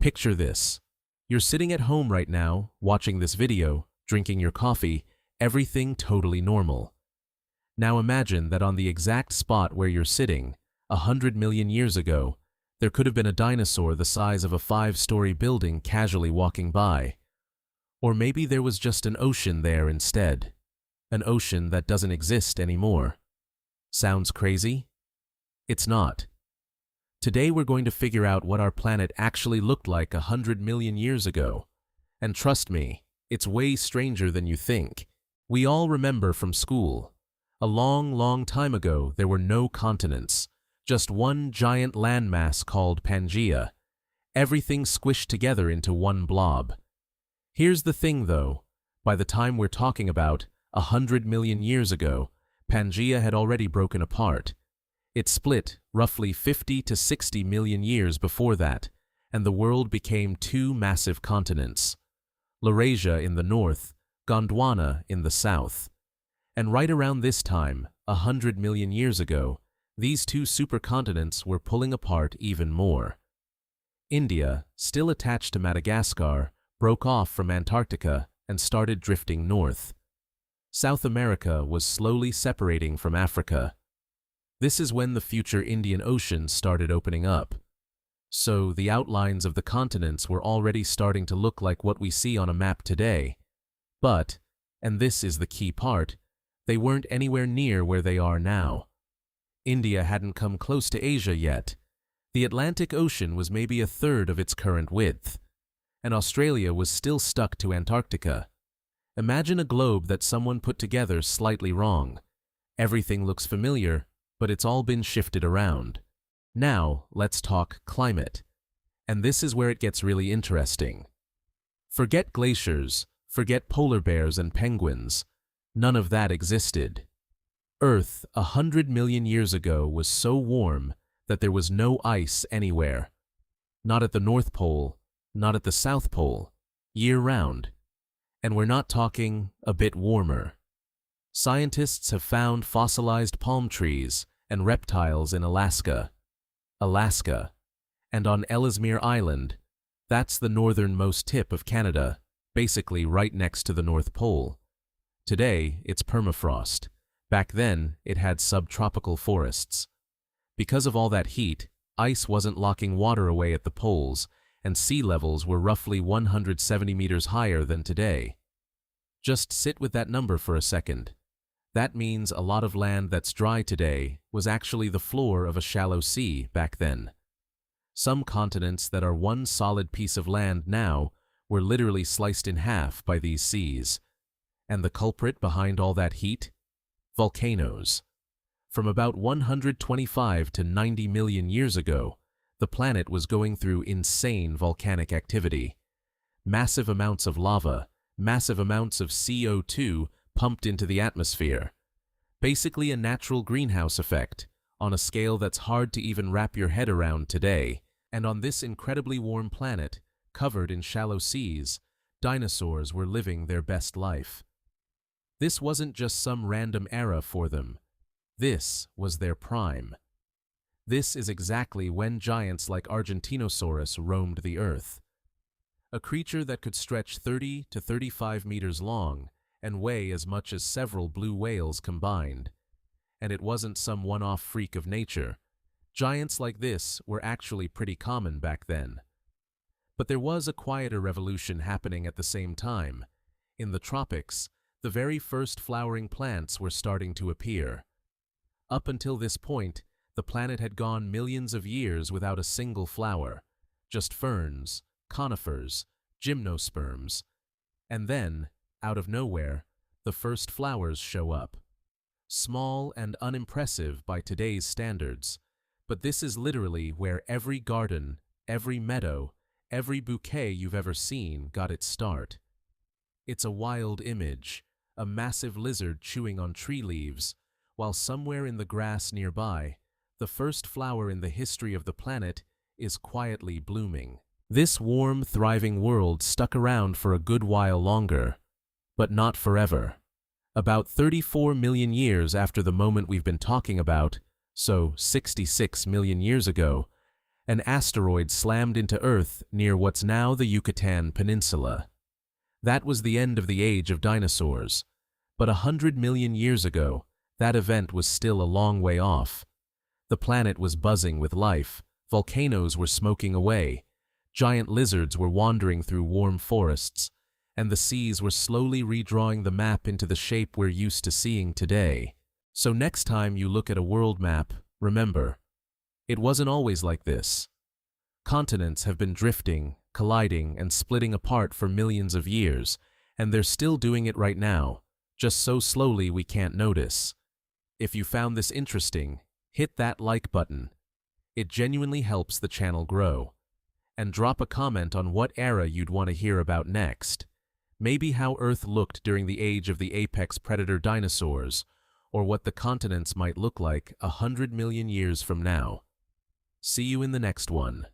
Picture this. You're sitting at home right now, watching this video, drinking your coffee, everything totally normal. Now imagine that on the exact spot where you're sitting, 100 million years ago, there could have been a dinosaur the size of a 5-story building casually walking by. Or maybe there was just an ocean there instead. An ocean that doesn't exist anymore. Sounds crazy? It's not. Today we're going to figure out what our planet actually looked like 100 million years ago. And trust me, it's way stranger than you think. We all remember from school. A long, long time ago, there were no continents. Just one giant landmass called Pangea. Everything squished together into one blob. Here's the thing though, by the time we're talking about 100 million years ago, Pangea had already broken apart. It split roughly 50 to 60 million years before that, and the world became two massive continents. Laurasia in the north, Gondwana in the south. And right around this time, 100 million years ago, these two supercontinents were pulling apart even more. India, still attached to Madagascar, broke off from Antarctica and started drifting north. South America was slowly separating from Africa. This is when the future Indian Ocean started opening up. So the outlines of the continents were already starting to look like what we see on a map today. But, and this is the key part, they weren't anywhere near where they are now. India hadn't come close to Asia yet. The Atlantic Ocean was maybe a third of its current width. And Australia was still stuck to Antarctica. Imagine a globe that someone put together slightly wrong. Everything looks familiar, but it's all been shifted around. Now, let's talk climate. And this is where it gets really interesting. Forget glaciers, forget polar bears and penguins. None of that existed. Earth, 100 million years ago, was so warm that there was no ice anywhere. Not at the North Pole, not at the South Pole, year-round. And we're not talking a bit warmer. Scientists have found fossilized palm trees and reptiles in Alaska. And on Ellesmere Island, that's the northernmost tip of Canada, basically right next to the North Pole. Today, it's permafrost. Back then, it had subtropical forests. Because of all that heat, ice wasn't locking water away at the poles, and sea levels were roughly 170 meters higher than today. Just sit with that number for a second. That means a lot of land that's dry today was actually the floor of a shallow sea back then. Some continents that are one solid piece of land now were literally sliced in half by these seas. And the culprit behind all that heat? Volcanoes. From about 125 to 90 million years ago, the planet was going through insane volcanic activity. Massive amounts of lava, massive amounts of CO2 pumped into the atmosphere. Basically a natural greenhouse effect, on a scale that's hard to even wrap your head around today. And on this incredibly warm planet, covered in shallow seas, dinosaurs were living their best life. This wasn't just some random era for them. This was their prime. This is exactly when giants like Argentinosaurus roamed the earth. A creature that could stretch 30 to 35 meters long and weigh as much as several blue whales combined. And it wasn't some one-off freak of nature. Giants like this were actually pretty common back then. But there was a quieter revolution happening at the same time. In the tropics, the very first flowering plants were starting to appear. Up until this point, the planet had gone millions of years without a single flower, just ferns, conifers, gymnosperms. And then, out of nowhere, the first flowers show up. Small and unimpressive by today's standards, but this is literally where every garden, every meadow, every bouquet you've ever seen got its start. It's a wild image, a massive lizard chewing on tree leaves, while somewhere in the grass nearby, the first flower in the history of the planet is quietly blooming. This warm, thriving world stuck around for a good while longer, but not forever. About 34 million years after the moment we've been talking about, so 66 million years ago, An asteroid slammed into Earth near what's now the Yucatan Peninsula. That was the end of the age of dinosaurs. But 100 million years ago, that event was still a long way off. The planet was buzzing with life, volcanoes were smoking away, giant lizards were wandering through warm forests, and the seas were slowly redrawing the map into the shape we're used to seeing today. So next time you look at a world map, remember, it wasn't always like this. Continents have been drifting, colliding, and splitting apart for millions of years, and they're still doing it right now, just so slowly we can't notice. If you found this interesting, hit that like button. It genuinely helps the channel grow. And drop a comment on what era you'd want to hear about next. Maybe how Earth looked during the age of the apex predator dinosaurs, or what the continents might look like 100 million years from now. See you in the next one.